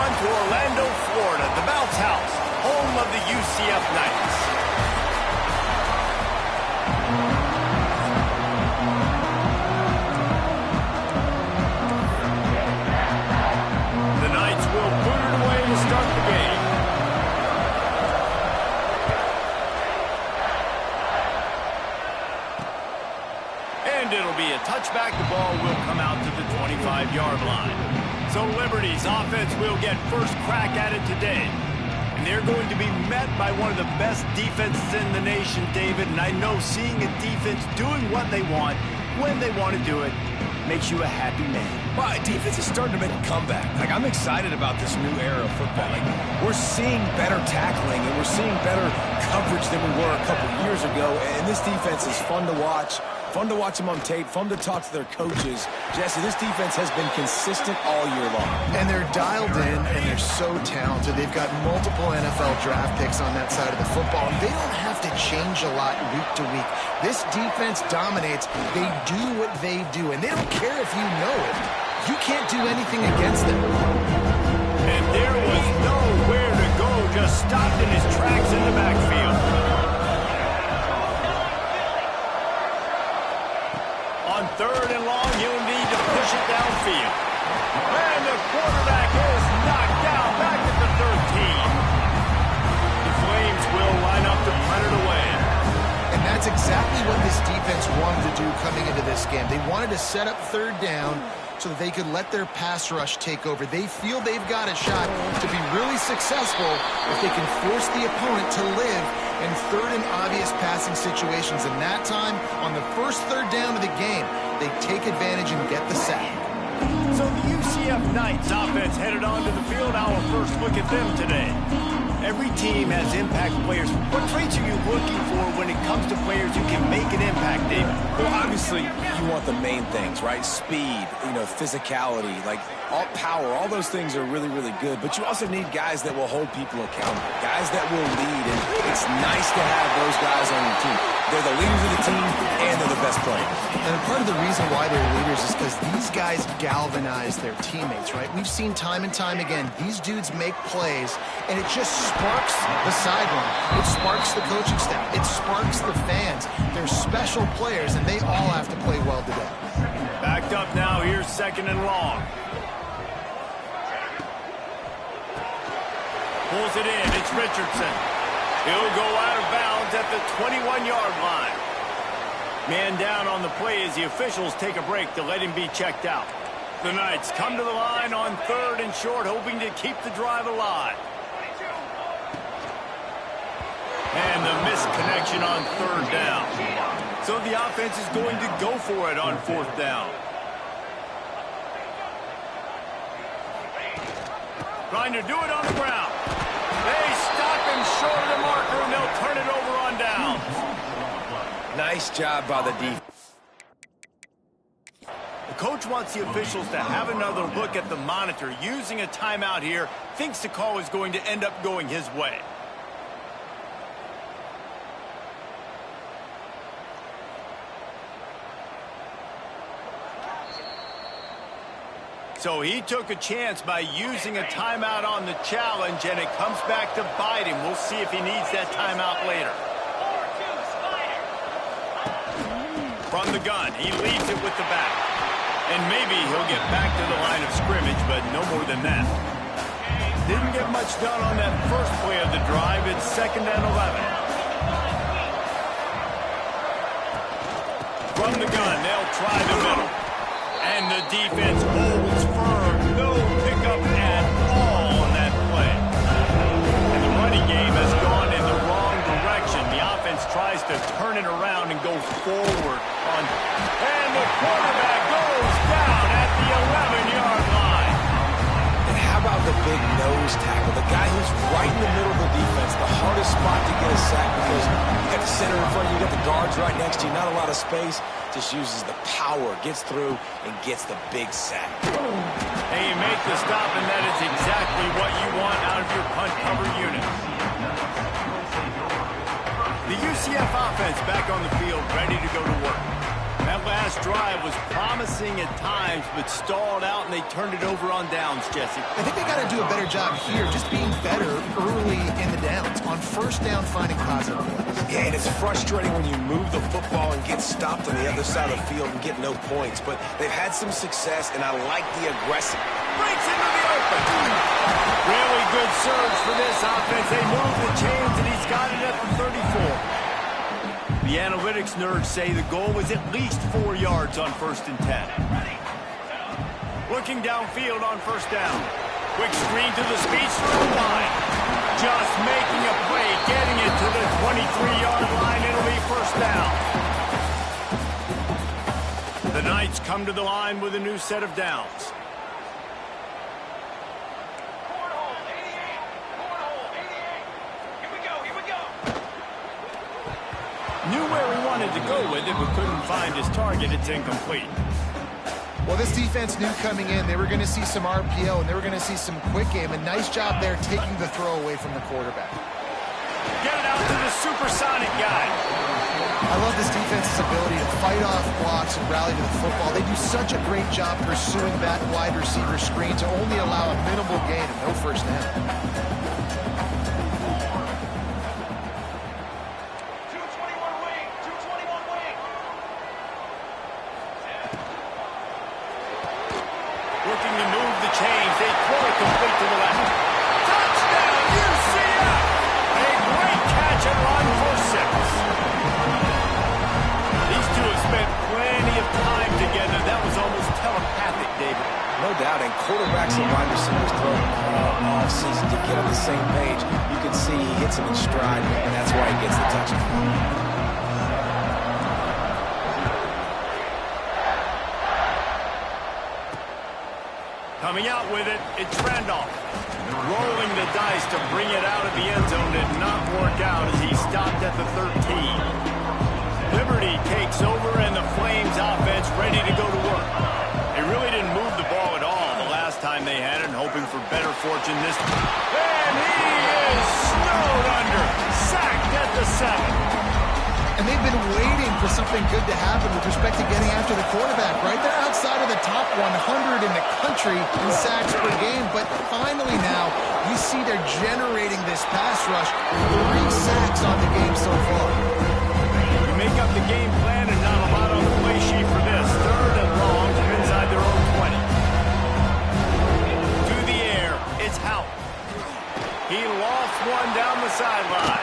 on to Orlando, Florida, the Bounce House, home of the UCF Knights. The Knights will put it away to start the game. And it'll be a touchback. The ball will come out to the 25-yard line. So Liberty's offense will get first crack at it today. And they're going to be met by one of the best defenses in the nation, David. And I know seeing a defense doing what they want, when they want to do it, makes you a happy man. Well, defense is starting to make a comeback. Like, I'm excited about this new era of football. Like, we're seeing better tackling, and we're seeing better coverage than we were a couple years ago. And this defense is fun to watch. Fun to watch them on tape, fun to talk to their coaches. Jesse, this defense has been consistent all year long. And they're dialed in, and they're so talented. They've got multiple NFL draft picks on that side of the football, and they don't have to change a lot week to week. This defense dominates. They do what they do, and they don't care if you know it. You can't do anything against them. And there was nowhere to go, just stopped in his tracks in the backfield. On third and long, he'll need to push it downfield. And the quarterback is knocked down back at the 13. The Flames will line up to punt it away. And that's exactly what this defense wanted to do coming into this game. They wanted to set up third down so that they could let their pass rush take over. They feel they've got a shot to be really successful if they can force the opponent to live in third and obvious passing situations. And that time, on the first third down of the game, they take advantage and get the sack. So the UCF Knights offense headed onto the field. Our first look at them today. Every team has impact players. What traits are you looking for when it comes to players who can make an impact, David? Well, obviously, you want the main things, right? Speed, physicality, like all power, all those things are really, really good. But you also need guys that will hold people accountable, guys that will lead. And it's nice to have those guys on your team. They're the leaders of the team, and they're the best players. And part of the reason why they're leaders is because these guys galvanize their teammates, right? We've seen time and time again, these dudes make plays, and it just sparks the sideline. It sparks the coaching staff. It sparks the fans. They're special players, and they all have to play well today. Backed up now. Here's second and long. Pulls it in. It's Richardson. He'll go out of bounds at the 21-yard line. Man down on the play as the officials take a break to let him be checked out. The Knights come to the line on third and short, hoping to keep the drive alive. And the missed connection on third down. So the offense is going to go for it on fourth down. Trying to do it on the ground. They stop him short of the marker, and they'll turn it over on downs. Nice job by the defense. The coach wants the officials to have another look at the monitor. Using a timeout here, thinks the call is going to end up going his way. So he took a chance by using a timeout on the challenge, and it comes back to bite him. We'll see if he needs that timeout later. From the gun, he leaves it with the back. And maybe he'll get back to the line of scrimmage, but no more than that. Didn't get much done on that first play of the drive. It's 2nd and 11. From the gun, they'll try the middle. And the defense holds firm. No pickup at all on that play. And the running game has gone in the wrong direction. The offense tries to turn it around and go forward. And the quarterback goes down at the 11-yard line. And how about the big nose tackle? The guy who's right in the middle of the defense, the hardest spot to get a sack because you got the center in front of you, you got the guards right next to you, not a lot of space. Just uses the power, gets through, and gets the big sack. And you make the stop, and that is exactly what you want out of your punt cover unit. The UCF offense back on the field, ready to go to work. That last last drive was promising at times, but stalled out, and they turned it over on downs, Jesse. I think they got to do a better job here, just being better early in the downs, on first down finding positive plays. Yeah, and it's frustrating when you move the football and get stopped on the other side of the field and get no points. But they've had some success, and I like the aggressive. Breaks into the open. Really good surge for this offense. They move the chains, and he's got it at the 34. The analytics nerds say the goal was at least 4 yards on 1st and 10. Looking downfield on first down. Quick screen to the speedster line. Just making a play, getting it to the 23-yard line. It'll be first down. The Knights come to the line with a new set of downs. Knew where he wanted to go with it, but couldn't find his target. It's incomplete. Well, this defense knew coming in they were going to see some RPO and they were going to see some quick game. A nice job there taking the throw away from the quarterback. Get it out to the supersonic guy. I love this defense's ability to fight off blocks and rally to the football. They do such a great job pursuing that wide receiver screen to only allow a minimal gain and no first down. Quarterbacks and wide receivers throw all season to get on the same page. You can see he hits him in stride, and that's why he gets the touchdown. Coming out with it, it's Randolph. Rolling the dice to bring it out of the end zone did not work out as he stopped at the 13. Liberty takes over, and the Flames offense ready to go to work. They really didn't move the ball at all time they had it, and hoping for better fortune this time. And he is snowed under. Sacked at the 7. And they've been waiting for something good to happen with respect to getting after the quarterback, right? They're outside of the top 100 in the country in sacks per game, but finally now you see they're generating this pass rush. 3 sacks on the game so far. You make up the game plan and not a lot on the play sheet for this. 3rd and long from inside their own 20. It's Houck. He lost one down the sideline.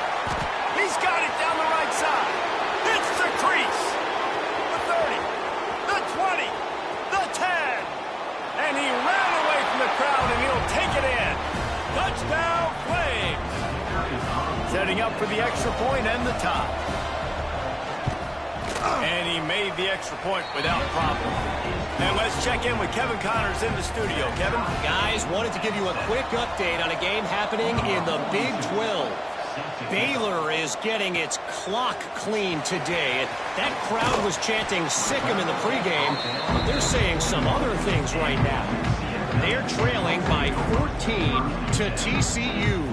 He's got it down the right side. It's the crease. The 30. The 20. The 10. And he ran away from the crowd, and he'll take it in. Touchdown, Flames. Setting up for the extra point and the tie. And he made the extra point without problem. And let's check in with Kevin Connors in the studio. Kevin? Guys, wanted to give you a quick update on a game happening in the Big 12. Baylor is getting its clock clean today. That crowd was chanting "sick 'em" in the pregame. They're saying some other things right now. They're trailing by 14 to TCU.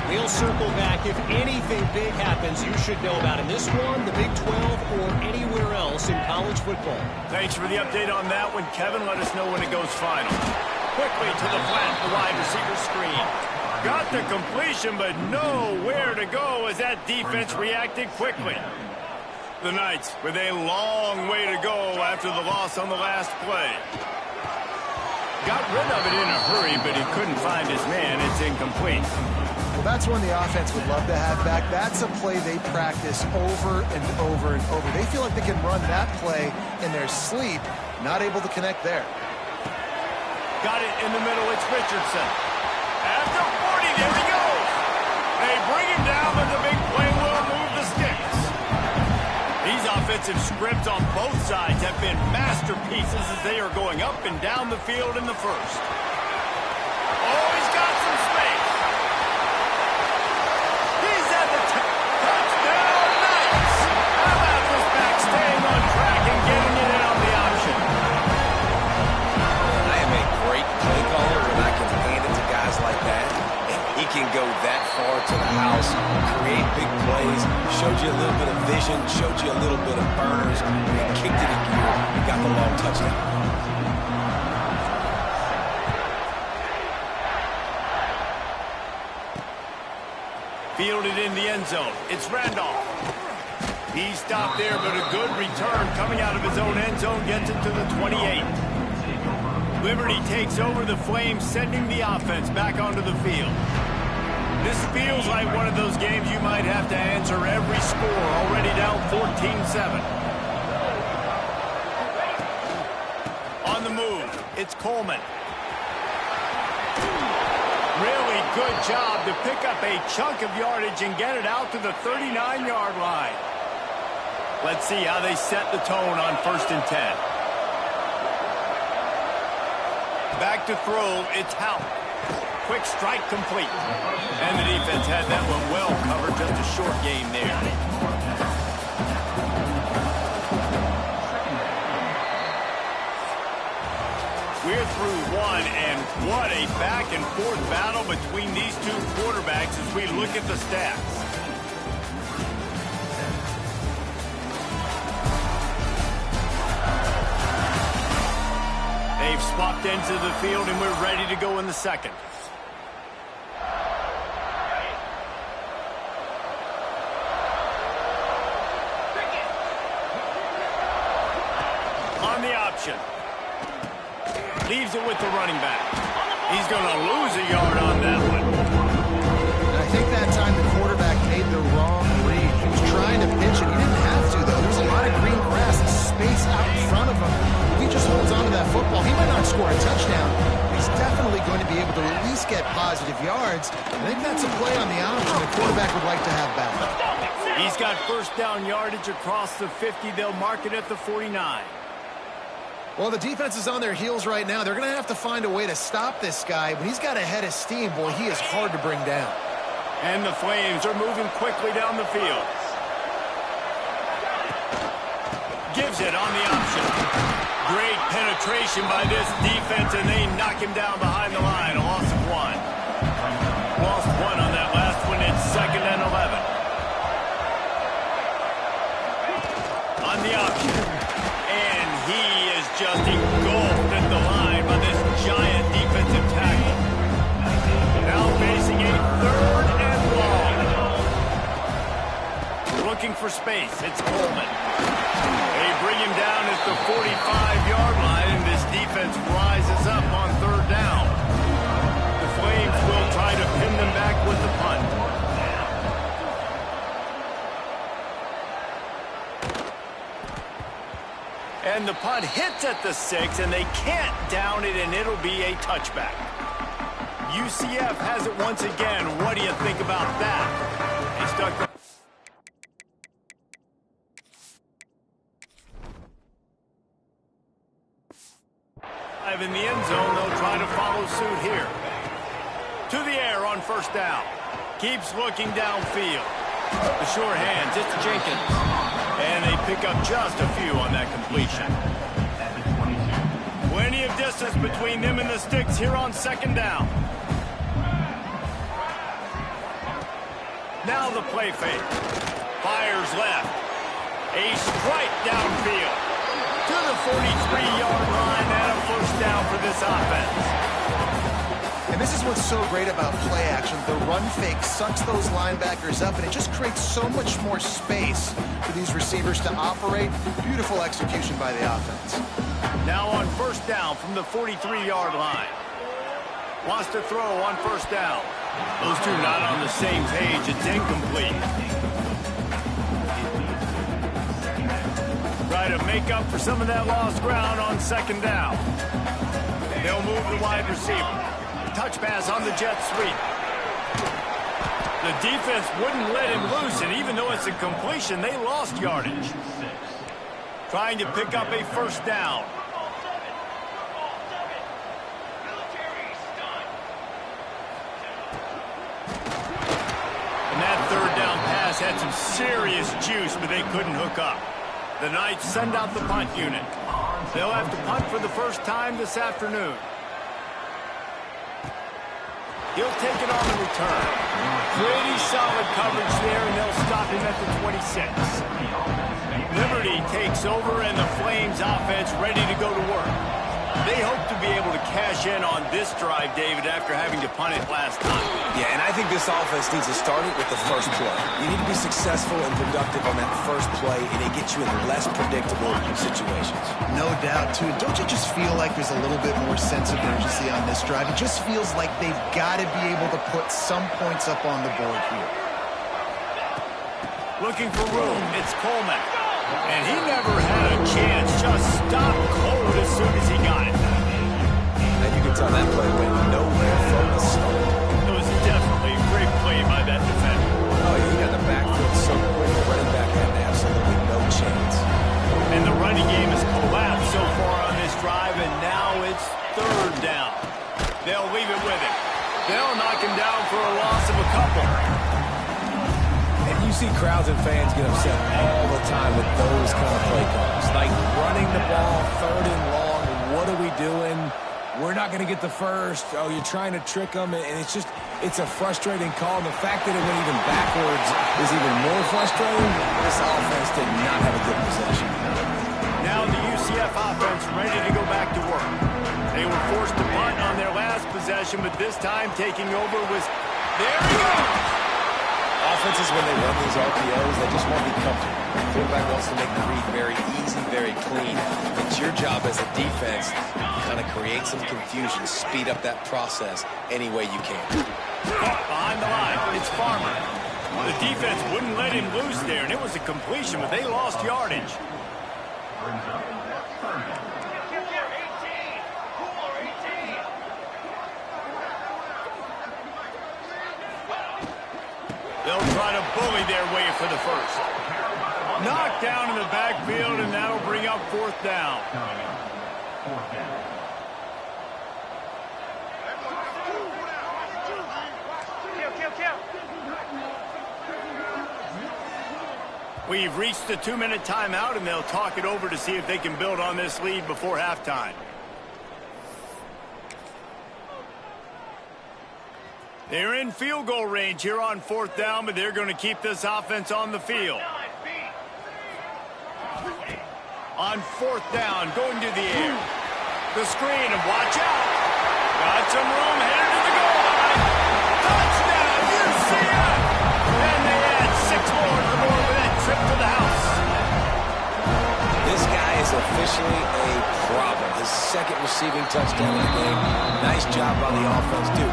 We'll circle back. If anything big happens, you should know about in this one, the Big 12, or anywhere else in college football. Thanks for the update on that one, Kevin. Let us know when it goes final. Quickly to the flat, the wide receiver screen. Got the completion, but nowhere to go as that defense reacted quickly. The Knights with a long way to go after the loss on the last play. Got rid of it in a hurry, but he couldn't find his man. It's incomplete. Well, that's one the offense would love to have back. That's a play they practice over and over and over. They feel like they can run that play in their sleep. Not able to connect there. Got it in the middle. It's Richardson. After 40, there he goes. They bring him down, but the big play will move the sticks. These offensive scripts on both sides have been masterpieces as they are going up and down the field in the first. Oh, he's got some space. He's at the touchdown, Knights. How about this back staying on track and getting it in on the option? I am a great play caller when I can hand it to guys like that. And he can go that far to the house, create big plays, showed you a little bit of vision, showed you a little bit of burners, and kicked it in gear and got the long touchdown. Fielded in the end zone. It's Randolph. He stopped there, but a good return coming out of his own end zone gets it to the 28. Liberty takes over the Flames, sending the offense back onto the field. This feels like one of those games you might have to answer every score, already down 14-7. On the move, it's Coleman. Really good job to pick up a chunk of yardage and get it out to the 39-yard line. Let's see how they set the tone on 1st and 10. Back to throw, it's Houck. Quick strike complete. And the defense had that one well covered, just a short game there. We're through one, and what a back-and-forth battle between these two quarterbacks as we look at the stats. They've swapped ends of the field, and we're ready to go in the second. On the option. Leaves it with the running back. He's going to lose a yard on that one. And I think that time the quarterback made the wrong read. He was trying to pitch it. He didn't have to, though. There's a lot of green grass and space out in front of him. If he just holds on to that football, he might not score a touchdown. He's definitely going to be able to at least get positive yards. I think that's a play on the option the quarterback would like to have back. He's got first down yardage across the 50. They'll mark it at the 49. Well, the defense is on their heels right now. They're going to have to find a way to stop this guy. When he's got a head of steam, boy, he is hard to bring down. And the Flames are moving quickly down the field. Gives it on the option. Great penetration by this defense, and they knock him down behind the line. A loss of one. Lost one on that last one. It's 2nd and 11. On the option. And he is just engulfed at the line by this giant defensive tackle. Now facing a 3rd and long. Looking for space. It's Coleman. They bring him down at the 45-yard line, and this defense rises up on 3rd down. The Flames will try to pin them back with the punt. And the punt hits at the 6, and they can't down it, and it'll be a touchback. UCF has it once again. What do you think about that? They stuck the in the end zone. They'll try to follow suit here. To the air on 1st down. Keeps looking downfield. The short hands, it's Jenkins. And they pick up just a few on that completion. Plenty of distance between them and the sticks here on 2nd down. Now the play fake. Fires left. A strike downfield. To the 43-yard line and a 1st down for this offense. And this is what's so great about play action. The run fake sucks those linebackers up, and it just creates so much more space for these receivers to operate. Beautiful execution by the offense. Now on 1st down from the 43-yard line. Wants to throw on 1st down. Those two not on the same page. It's incomplete. Try to make up for some of that lost ground on 2nd down. They'll move the wide receiver. Touch pass on the jet sweep. The defense wouldn't let him loose, and even though it's a completion, they lost yardage. Trying to pick up a 1st down. And that 3rd down pass had some serious juice, but they couldn't hook up. The Knights send out the punt unit. They'll have to punt for the first time this afternoon. He'll take it on the return. Pretty solid coverage there, and they'll stop him at the 26. Liberty takes over, and the Flames offense ready to go to work. They hope to be able to cash in on this drive, David, after having to punt it last time. Yeah, and I think this offense needs to start it with the first play. You need to be successful and productive on that first play, and it gets you in less predictable situations. No doubt, too. Don't you just feel like there's a little bit more sense of urgency on this drive? It just feels like they've got to be able to put some points up on the board here. Looking for room, it's Coleman. And he never had a chance, just stopped cold as soon as he got it. And you can tell that play went nowhere from the start. It was definitely a great play by that defender. Oh, yeah, he got the backfield so quick, the running back had absolutely no chance. And the running game has collapsed so far on this drive, and now it's third down. They'll leave it with him. They'll knock him down for a loss of a couple. You see crowds and fans get upset all the time with those kind of play calls. Like running the ball, third and long, what are we doing? We're not going to get the first. Oh, you're trying to trick them, and it's a frustrating call. And the fact that it went even backwards is even more frustrating. This offense did not have a good possession. Now the UCF offense ready to go back to work. They were forced to punt on their last possession, but this time taking over was, there he goes! Offenses, when they run these RPOs, they just want to be comfortable. The quarterback wants to make the read very easy, very clean. It's your job as a defense to kind of create some confusion, speed up that process any way you can. Behind the line, it's Farmer. The defense wouldn't let him loose there, and it was a completion, but they lost yardage. They'll try to bully their way for the first. Knocked down in the backfield, and that'll bring up fourth down. We've reached the 2-minute timeout, and they'll talk it over to see if they can build on this lead before halftime. They're in field goal range here on fourth down, but they're going to keep this offense on the field. On fourth down, going to the air. The screen, and watch out. Got some room, headed to the goal line. Touchdown, UCF! And they add 6 more to the board with that trip to the house. This guy is officially a problem. His second receiving touchdown in the game. Nice job on the offense, dude.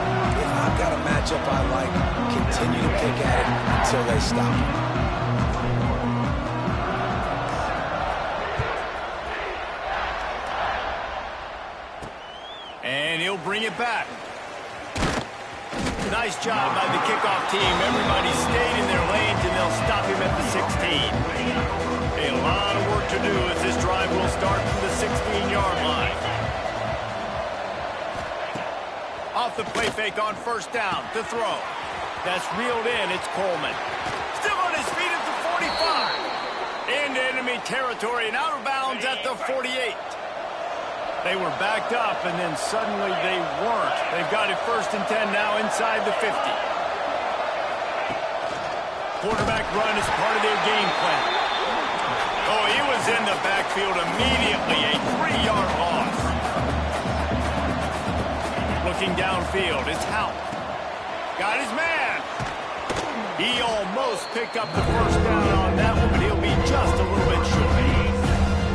If I've got a matchup I like, continue to pick at it until they stop. And he'll bring it back. Nice job by the kickoff team. Everybody stayed in their lanes, and they'll stop him at the 16. A lot of work to do as this drive will start from the 16-yard line. Off the play fake on first down to throw. That's reeled in. It's Coleman. Still on his feet at the 45. Into enemy territory and out of bounds at the 48. They were backed up, and then suddenly they weren't. They've got it 1st and 10 now inside the 50. Quarterback run is part of their game plan. Oh, he was in the backfield immediately. A 3-yard loss. Looking downfield, it's Houck. Got his man. He almost picked up the first down on that one, but he'll be just a little bit short.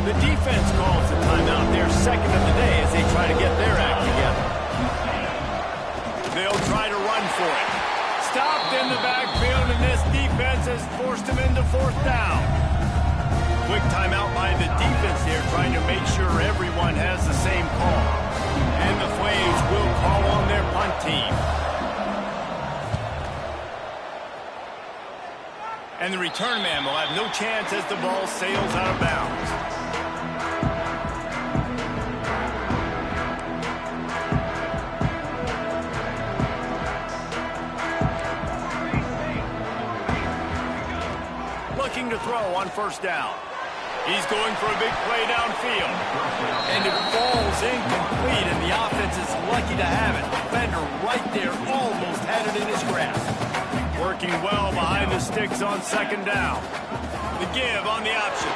The defense calls the timeout. They're second of the day as they try to get their act together. They'll try to run for it. Stopped in the backfield, and this defense has forced him into fourth down. Quick timeout by the defense here, trying to make sure everyone has the same call. And the Flames will call on their punt team. And the return man will have no chance as the ball sails out of bounds. Looking to throw on first down. He's going for a big play downfield. And it falls incomplete, and the offense is lucky to have it. Defender right there almost had it in his grasp. Working well behind the sticks on second down. The give on the option.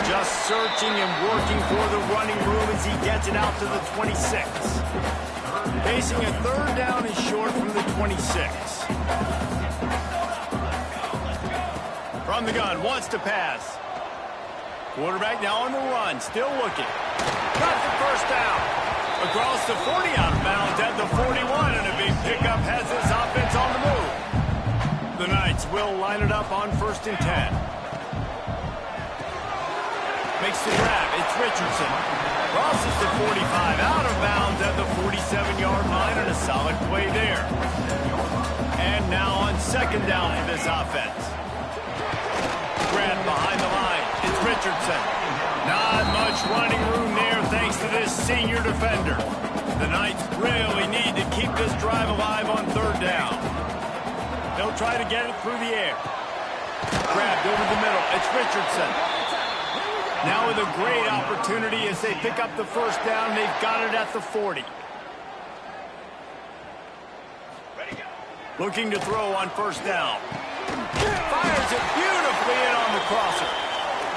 Just searching and working for the running room as he gets it out to the 26. Facing a third down and short from the 26. From the gun, wants to pass. Quarterback now on the run, still looking. Got the first down. Across the 40, out of bounds at the 41, and a big pickup has this offense on the move. The Knights will line it up on 1st and 10. Makes the grab. It's Richardson. Crosses the 45, out of bounds at the 47-yard line, and a solid play there. And now on 2nd down for this offense. Grab behind the line. It's Richardson. Not much running room there thanks to this senior defender. The Knights really need to keep this drive alive on 3rd down. They'll try to get it through the air. Grabbed over the middle. It's Richardson. Now with a great opportunity as they pick up the 1st down. They've got it at the 40. Looking to throw on 1st down. Fires it beautifully in on the crosser.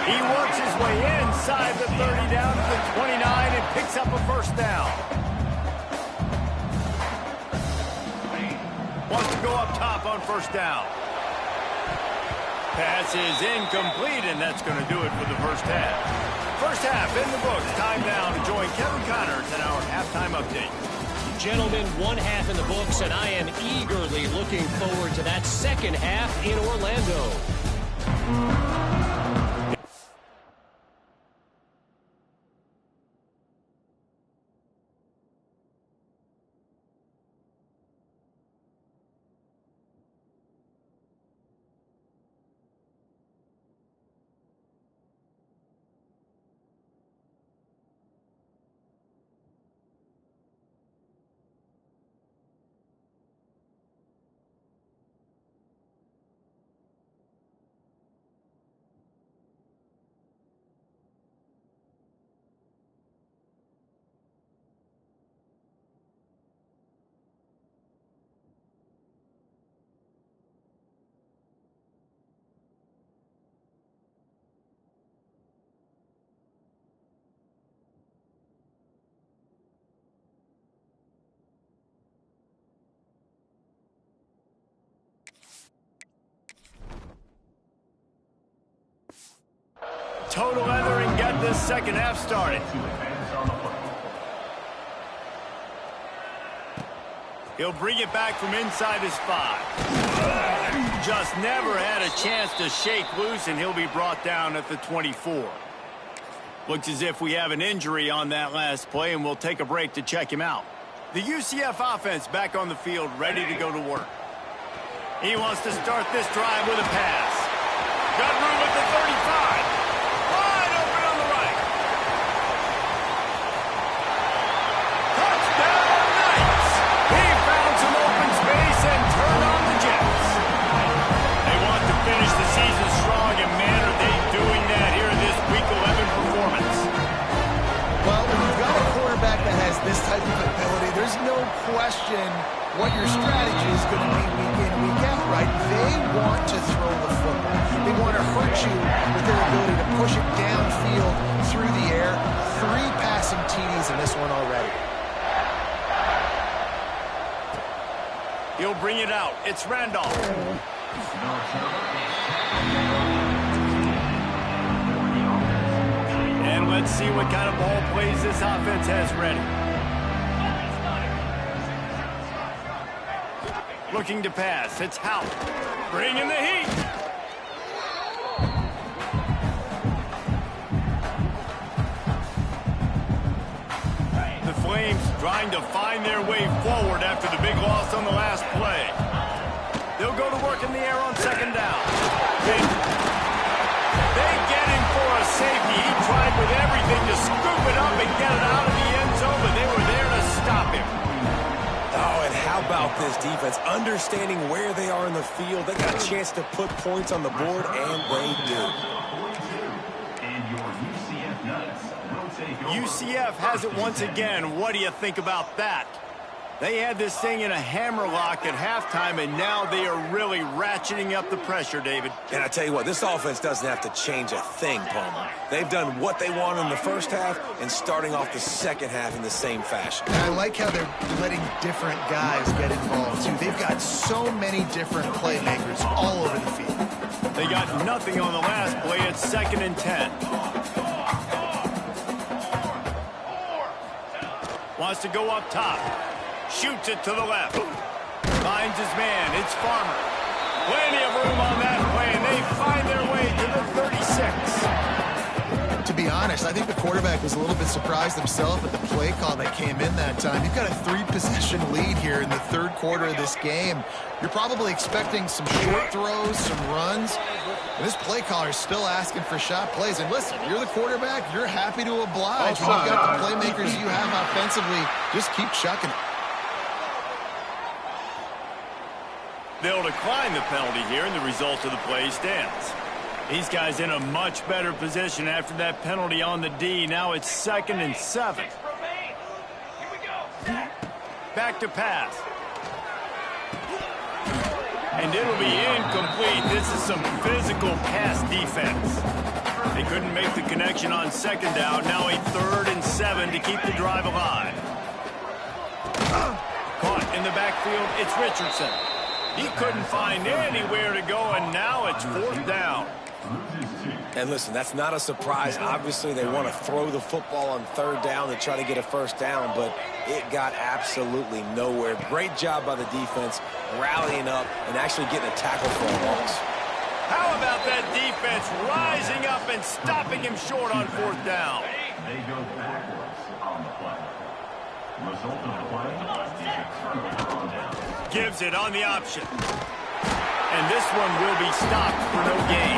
He works his way inside the 30 down to the 29 and picks up a 1st down. Wants to go up top on 1st down. Pass is incomplete, and that's going to do it for the 1st half. 1st half in the books. Time now to join Kevin Connors in our halftime update. Gentlemen, 1 half in the books, and I am eagerly looking forward to that 2nd half in Orlando. Total leather and get this 2nd half started. He'll bring it back from inside his 5. Just never had a chance to shake loose, and he'll be brought down at the 24. Looks as if we have an injury on that last play, and we'll take a break to check him out. The UCF offense back on the field, ready to go to work. He wants to start this drive with a pass. Got room at the 35. Wide open on the right. Touchdown, Knights! He found some open space and turned on the Jets. They want to finish the season strong, and man, are they doing that here in this Week 11 performance. Well, when you've got a quarterback that has this type of ability, there's no question what your strategy is going to be week in, week out, right? They want to throw the football. They want to hurt you with their ability to push it downfield through the air. 3 passing TDs in this one already. He'll bring it out. It's Randolph. And let's see what kind of ball plays this offense has ready. Looking to pass. It's Howell. Bringing the heat. The Flames trying to find their way forward after the big loss on the last play. They'll go to work in the air on 2nd down. They get him for a safety. He tried with everything to scoop it up and get it out of the end zone, but they were there to stop him. Oh, and how about this defense? Understanding where they are in the field. They got a chance to put points on the board, and they do. UCF has it once again. What do you think about that? They had this thing in a hammerlock at halftime, and now they are really ratcheting up the pressure, David. And I tell you what, this offense doesn't have to change a thing, Palmer. They've done what they want in the first half and starting off the second half in the same fashion. And I like how they're letting different guys get involved, too. They've got so many different playmakers all over the field. They got nothing on the last play. It's 2nd and 10. Wants to go up top. Shoots it to the left. Finds his man. It's Farmer. Plenty of room on that play, and they find their way to the 36. To be honest, I think the quarterback was a little bit surprised himself at the play call that came in that time. You've got a 3-possession lead here in the third quarter of this game. You're probably expecting some short throws, some runs. And this play caller is still asking for shot plays. And listen, you're the quarterback. You're happy to oblige. When you've got the playmakers you have offensively, just keep chucking it. They'll decline the penalty here, and the result of the play stands. These guys in a much better position after that penalty on the D. Now it's 2nd and 7. Back to pass. And it'll be incomplete. This is some physical pass defense. They couldn't make the connection on 2nd down. Now a 3rd and 7 to keep the drive alive. Caught in the backfield, it's Richardson. He couldn't find anywhere to go, and now it's 4th down. And listen, that's not a surprise. Obviously, they want to throw the football on 3rd down and try to get a 1st down, but it got absolutely nowhere. Great job by the defense, rallying up and actually getting a tackle for a loss. How about that defense rising up and stopping him short on 4th down? They go backwards on the play. Result of the play is a turnover on down. Gives it on the option. And this one will be stopped for no gain.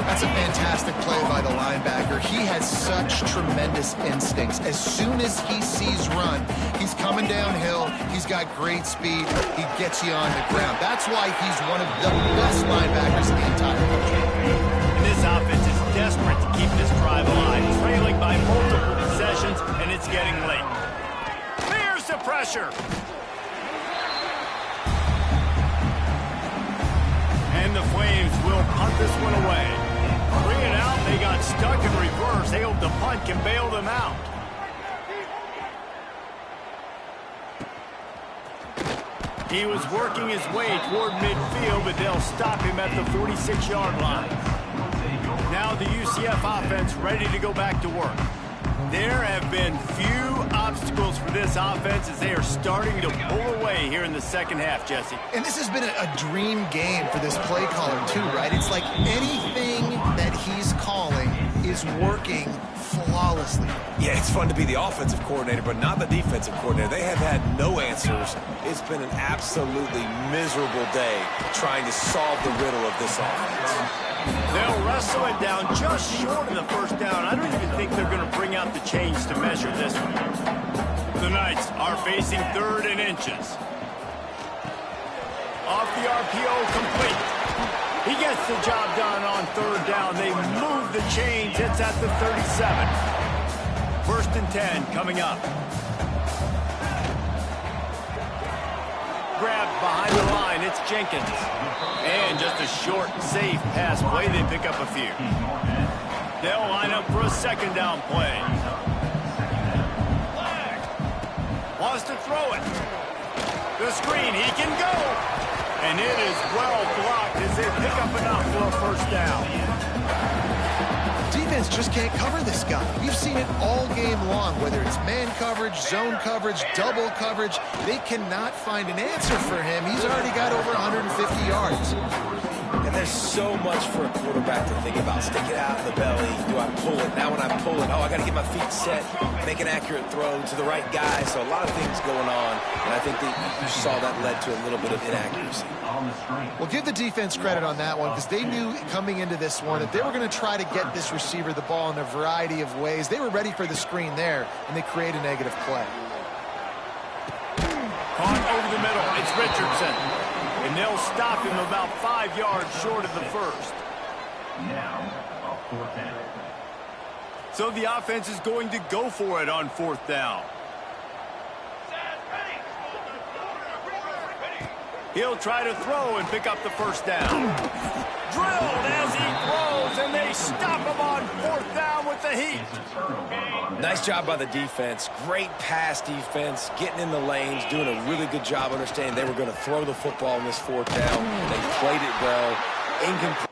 That's a fantastic play by the linebacker. He has such tremendous instincts. As soon as he sees run, he's coming downhill. He's got great speed. He gets you on the ground. That's why he's one of the best linebackers in the entire country. And this offense is desperate to keep this drive alive, trailing by multiple possessions, and it's getting late. There's the pressure. And the Flames will punt this one away. Bring it out. They got stuck in reverse. They hope the punt can bail them out. He was working his way toward midfield, but they'll stop him at the 46-yard line. Now the UCF offense ready to go back to work. There have been few obstacles for this offense as they are starting to pull away here in the 2nd half, Jesse. And this has been a dream game for this play caller, too, right? It's like anything that he's calling is working flawlessly. Yeah, it's fun to be the offensive coordinator, but not the defensive coordinator. They have had no answers. It's been an absolutely miserable day trying to solve the riddle of this offense. They'll wrestle it down just short of the 1st down. I don't even think they're going to bring out the chains to measure this one. The Knights are facing 3rd and inches. Off the RPO, complete. He gets the job done on 3rd down. They move the chains. It's at the 37. 1st and 10 coming up. Grabbed behind the line. It's Jenkins. And just a short, safe pass play. They pick up a few. They'll line up for a 2nd down play. Wants to throw it. The screen. He can go. And it is well blocked as they pick up enough for a 1st down. Defense just can't cover this guy. We've seen it all game long, whether it's man coverage, zone coverage, double coverage. They cannot find an answer for him. He's already got over 150 yards. And there's so much for a quarterback to think about. Stick it out in the belly. Do I pull it? Now when I pull it, I got to get my feet set, make an accurate throw to the right guy. So a lot of things going on. And I think that you saw that led to a little bit of inaccuracy. Well, give the defense credit on that one because they knew coming into this one that they were going to try to get this receiver the ball in a variety of ways. They were ready for the screen there, and they create a negative play. Caught over the middle. It's Richardson. And they'll stop him about 5 yards short of the 1st. Now, a 4th down. So the offense is going to go for it on 4th down. He'll try to throw and pick up the 1st down. Drilled as he throws, and they stop him on 4th down with the heat. Nice job by the defense. Great pass defense, getting in the lanes, doing a really good job understanding they were going to throw the football on this 4th down. They played it well. Incomplete.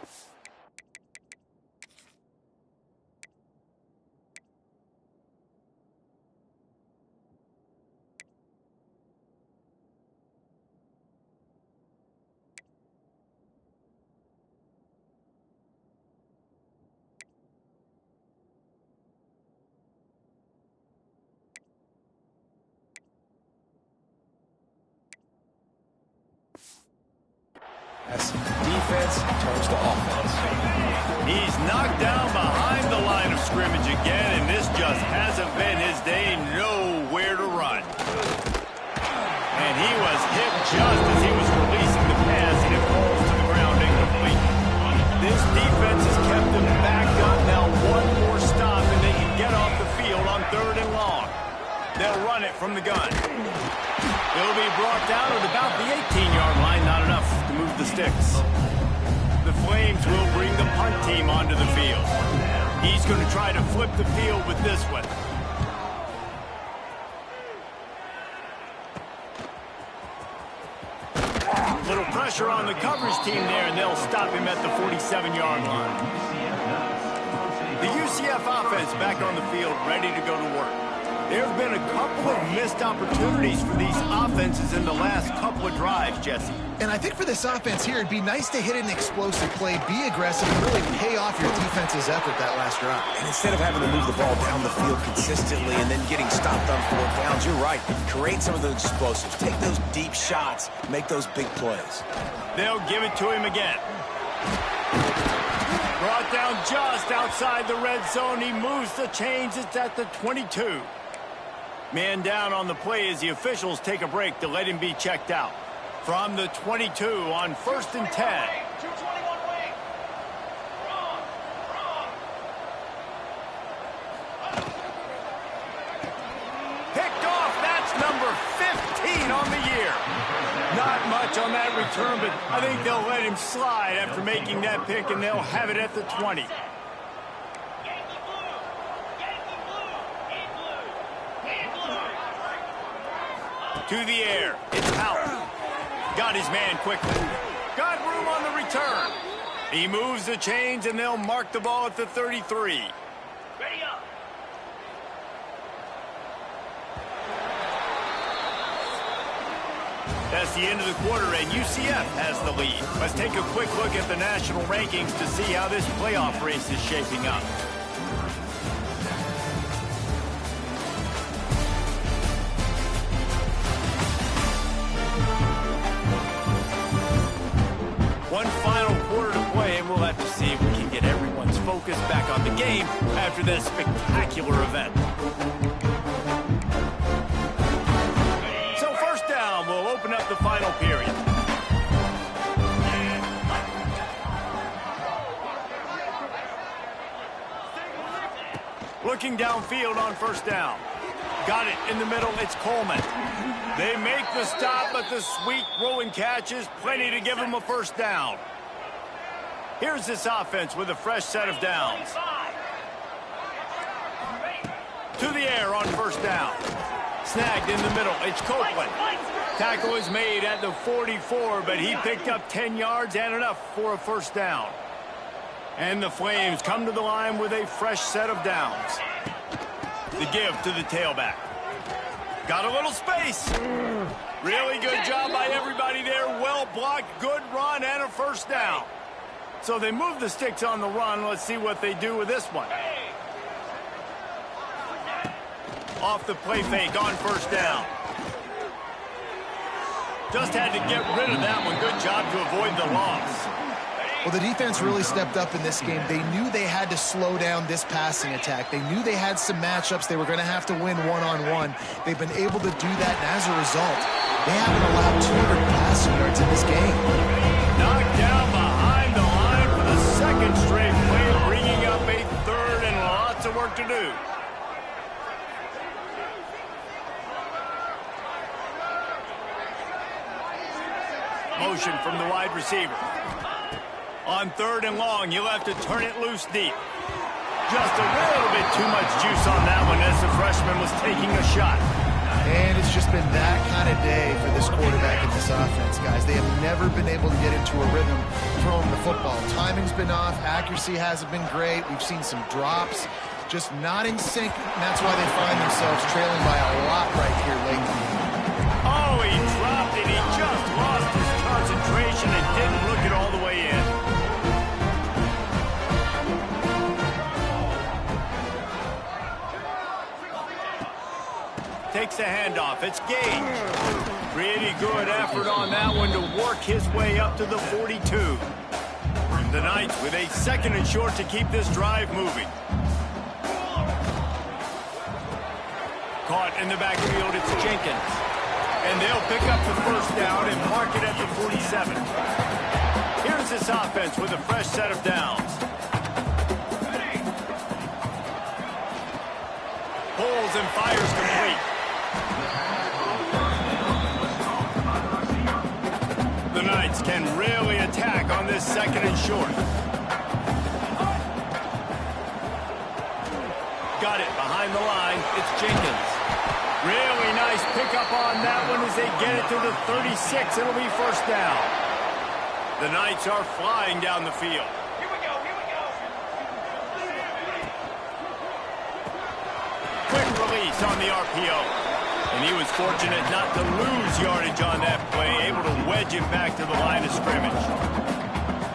As defense turns to offense. He's knocked down behind the line of scrimmage again, and this just hasn't been his day. Nowhere to run. And he was hit just as he was releasing the pass, and it falls to the ground incomplete. This defense has kept him back up. Now one more stop, and they can get off the field on 3rd and long. They'll run it from the gun. He'll be brought down at about the 18-yard line. Not enough to move the sticks. The Flames will bring the punt team onto the field. He's going to try to flip the field with this one. Little pressure on the coverage team there, and they'll stop him at the 47-yard line. The UCF offense back on the field, ready to go to work. There have been a couple of missed opportunities for these offenses in the last couple of drives, Jesse. And I think for this offense here, it'd be nice to hit an explosive play, be aggressive, and really pay off your defense's effort that last drive. And instead of having to move the ball down the field consistently and then getting stopped on 4th downs, you're right. Create some of those explosives. Take those deep shots. Make those big plays. They'll give it to him again. Brought down just outside the red zone. He moves the chains. It's at the 22. Man down on the play as the officials take a break to let him be checked out. From the 22 on 1st and 10. Picked off. That's number 15 on the year. Not much on that return, but I think they'll let him slide after making that pick, and they'll have it at the 20. To the air. It's out. Got his man quickly. Got room on the return. He moves the chains, and they'll mark the ball at the 33. Ready up. That's the end of the quarter, and UCF has the lead. Let's take a quick look at the national rankings to see how this playoff race is shaping up. One final quarter to play, and we'll have to see if we can get everyone's focus back on the game after this spectacular event. So 1st down will open up the final period. Looking downfield on 1st down. Got it in the middle. It's Coleman. They make the stop, but the sweet throw and catch is plenty to give them a 1st down. Here's this offense with a fresh set of downs. To the air on 1st down. Snagged in the middle. It's Copeland. Tackle is made at the 44, but he picked up 10 yards and enough for a 1st down. And the Flames come to the line with a fresh set of downs. The give to the tailback. Got a little space. Really good job by everybody there. Well blocked, good run, and a 1st down. So they move the sticks on the run. Let's see what they do with this one. Off the play fake on 1st down. Just had to get rid of that one. Good job to avoid the loss. Well, the defense really stepped up in this game. They knew they had to slow down this passing attack. They knew they had some matchups they were going to have to win one-on-one. They've been able to do that, and as a result, they haven't allowed 200 passing yards in this game. Knocked down behind the line for the 2nd straight play, bringing up a 3rd and lots of work to do. motion from the wide receiver. On 3rd and long, you'll have to turn it loose deep. Just a little bit too much juice on that one as the freshman was taking a shot. And it's just been that kind of day for this quarterback and this offense, guys. They have never been able to get into a rhythm throwing the football. Timing's been off. Accuracy hasn't been great. We've seen some drops. Just not in sync, and that's why they find themselves trailing by a lot right here late in the game. Oh, he dropped it. He just lost his concentration and didn't look it all the way in. Takes the handoff. It's Gage. Pretty good effort on that one to work his way up to the 42. The Knights with a 2nd and short to keep this drive moving. Caught in the backfield, it's Jenkins. And they'll pick up the 1st down and mark it at the 47. Here's this offense with a fresh set of downs. Pulls and fires complete. The Knights can really attack on this 2nd and short. Got it behind the line. It's Jenkins. Really nice pickup on that one as they get it to the 36. It'll be 1st down. The Knights are flying down the field. Here we go. Quick release on the RPO. And he was fortunate not to lose yardage on that play, able to wedge it back to the line of scrimmage.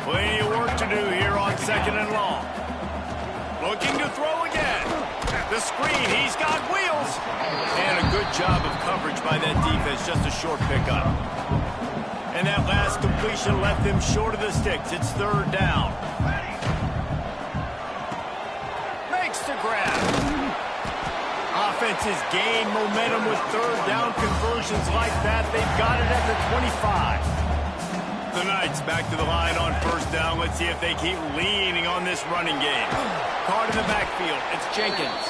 Plenty of work to do here on 2nd and long. Looking to throw again. The screen, he's got wheels. And a good job of coverage by that defense, just a short pickup. And that last completion left them short of the sticks. It's 3rd down. Makes the grab. Offenses gain momentum with 3rd down conversions like that. They've got it at the 25. The Knights back to the line on 1st down. Let's see if they keep leaning on this running game. Caught in the backfield. It's Jenkins.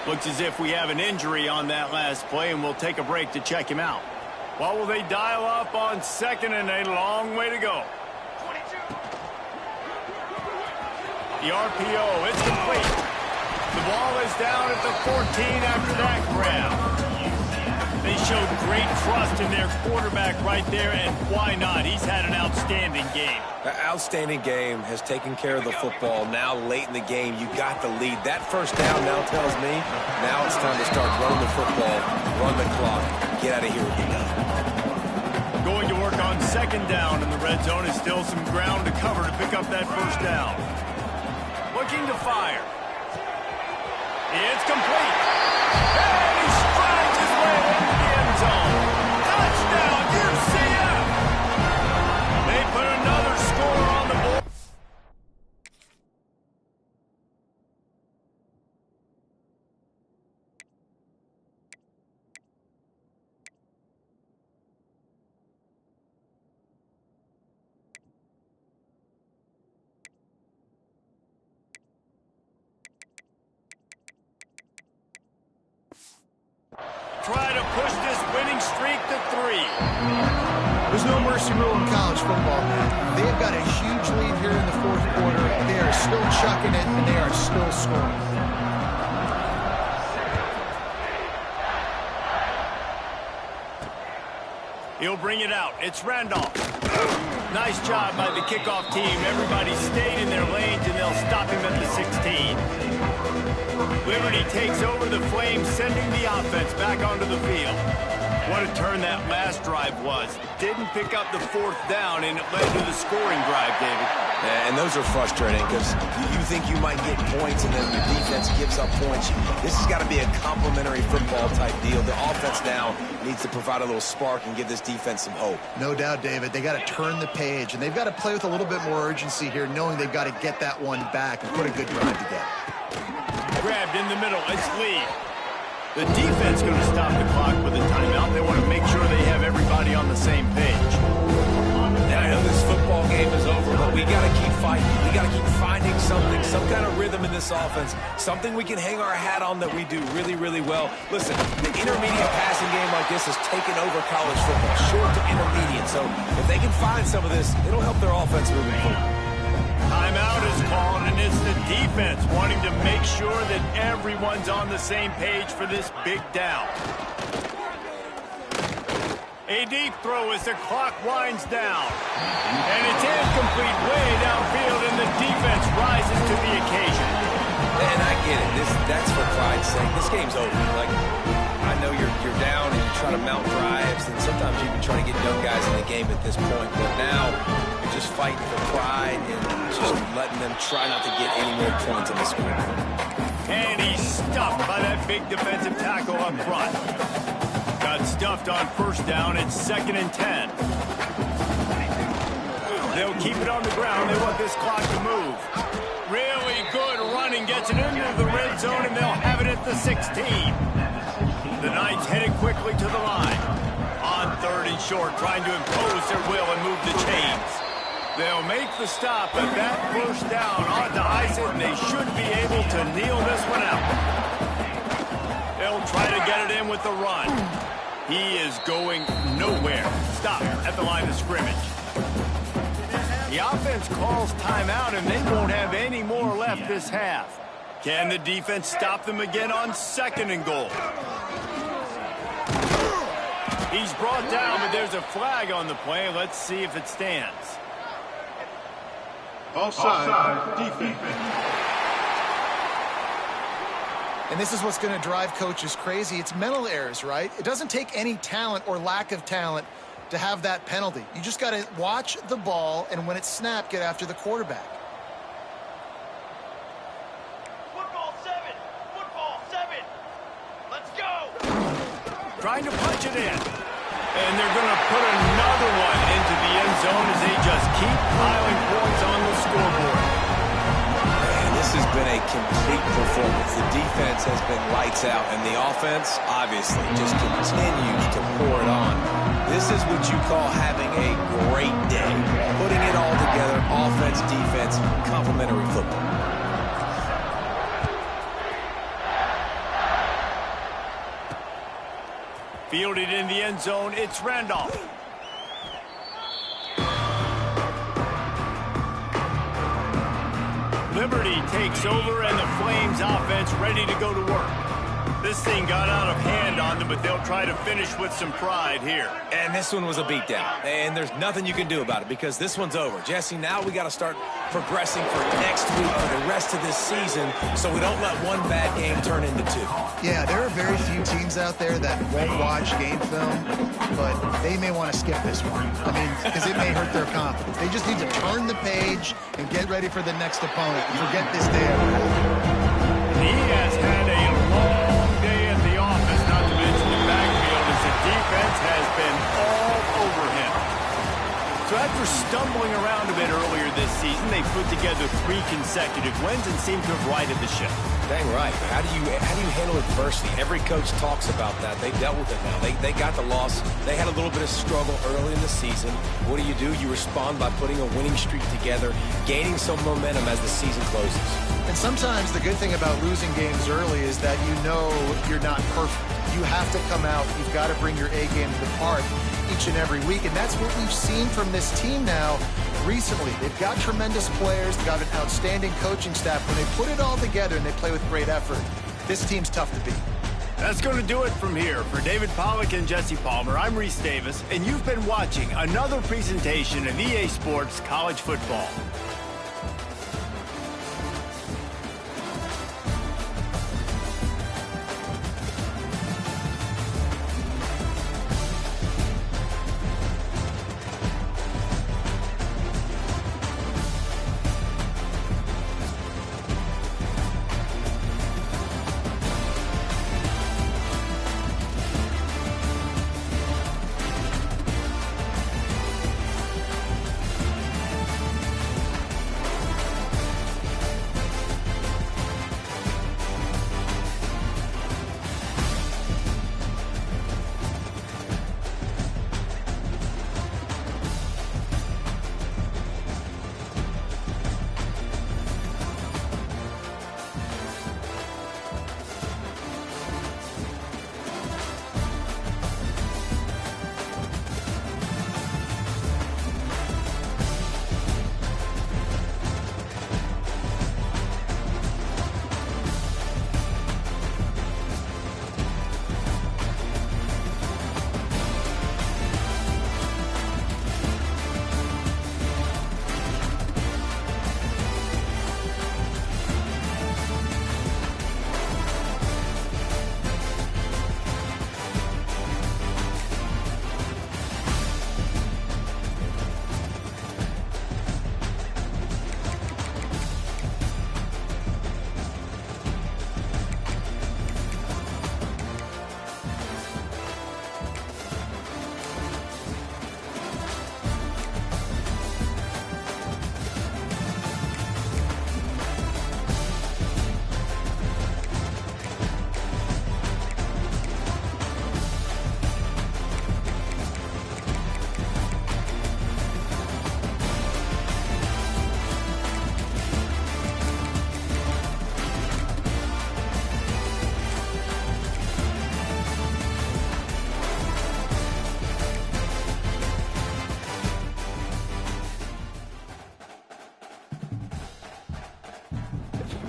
Looks as if we have an injury on that last play, and we'll take a break to check him out. What will they dial up on 2nd and a long way to go? 22. The RPO, it's complete. The ball is down at the 14 after that grab. They showed great trust in their quarterback right there, and why not? He's had an outstanding game. An outstanding game, has taken care of the football. Now late in the game, you got the lead. That 1st down now tells me now it's time to start running the football, run the clock, get out of here with you now. Going to work on 2nd down, and the red zone is still some ground to cover to pick up that 1st down. Looking to fire. It's complete. And he strides his way into the end zone. Touchdown, UCF! They put another score on the board. Try to push this winning streak to 3. There's no mercy rule in college football, man. They've got a huge lead here in the 4th quarter. They are still chucking it, and they are still scoring. He'll bring it out. It's Randolph. Nice job by the kickoff team. Everybody stayed in their lanes, and they'll stop him at the 16. Liberty takes over the Flames, sending the offense back onto the field. What a turn that last drive was. Didn't pick up the 4th down, and it led to the scoring drive, David. Yeah, and those are frustrating because you think you might get points and then your defense gives up points. This has got to be a complementary football type deal. The offense now needs to provide a little spark and give this defense some hope. No doubt, David. They got to turn the page, and they've got to play with a little bit more urgency here, knowing they've got to get that one back and put a good drive together. Grabbed in the middle. It's Lee. The defense going to stop the clock with a timeout. They want to make sure they have everybody on the same page. Now, I know this football game is over, but we got to keep fighting. We got to keep finding something, some kind of rhythm in this offense, something we can hang our hat on that we do really, really well. Listen, the intermediate passing game like this has taken over college football, short to intermediate. So if they can find some of this, it'll help their offense moving forward. Timeout is called, and it's the defense wanting to make sure that everyone's on the same page for this big down. A deep throw as the clock winds down. And it's incomplete way downfield, and the defense rises to the occasion. And I get it. That's for pride's sake. This game's over. Like, I know you're down and you try to mount drives, and sometimes you even try to get young guys in the game at this point. But now you're just fighting for pride and just letting them try not to get any more points in the score. And he's stuffed by that big defensive tackle up front. Got stuffed on first down. It's 2nd and 10. They'll keep it on the ground. They want this clock to move. Really good running. Gets it into the red zone, and they'll have it at the 16. The Knights headed quickly to the line. On 3rd and short, trying to impose their will and move the chains. They'll make the stop, but that first down ought to ice it, and they should be able to kneel this one out. They'll try to get it in with the run. He is going nowhere. Stop at the line of scrimmage. The offense calls timeout, and they won't have any more left this half. Can the defense stop them again on 2nd and goal? He's brought down, but there's a flag on the play. Let's see if it stands. Offside, defense. And this is what's going to drive coaches crazy. It's mental errors, right? It doesn't take any talent or lack of talent to have that penalty. You just got to watch the ball, and when it's snapped, get after the quarterback. Football 7. Let's go. Trying to punch it in. And they're going to put another one into the end zone as they just keep piling points on the scoreboard. And this has been a complete performance. The defense has been lights out, and the offense, obviously, just continues to pour it on. This is what you call having a great day. Putting it all together, offense, defense, complementary football. Fielded in the end zone, it's Randolph. Liberty takes over, and the Flames offense ready to go to work. This thing got out of hand on them, but they'll try to finish with some pride here. And this one was a beatdown, and there's nothing you can do about it because this one's over. Jesse, now we got to start progressing for next week, for the rest of this season, so we don't let one bad game turn into two. Yeah, there are very few teams out there that won't watch game film, but they may want to skip this one. I mean, because it may hurt their confidence. They just need to turn the page and get ready for the next opponent and forget this day ever happened. He has had a long day at the office, not to mention the backfield, as the defense has been all over him. So after stumbling around a bit earlier this season, they put together 3 consecutive wins and seem to have righted the ship. Dang right. How do you handle adversity? Every coach talks about that. They dealt with it now. They got the loss. They had a little bit of struggle early in the season. What do? You respond by putting a winning streak together, gaining some momentum as the season closes. And sometimes the good thing about losing games early is that you know you're not perfect. You have to come out. You've got to bring your A game to the park each and every week. And that's what we've seen from this team now recently. They've got tremendous players. They've got an outstanding coaching staff. When they put it all together and they play with great effort, this team's tough to beat. That's going to do it from here. For David Pollack and Jesse Palmer, I'm Reese Davis, and you've been watching another presentation of EA Sports College Football.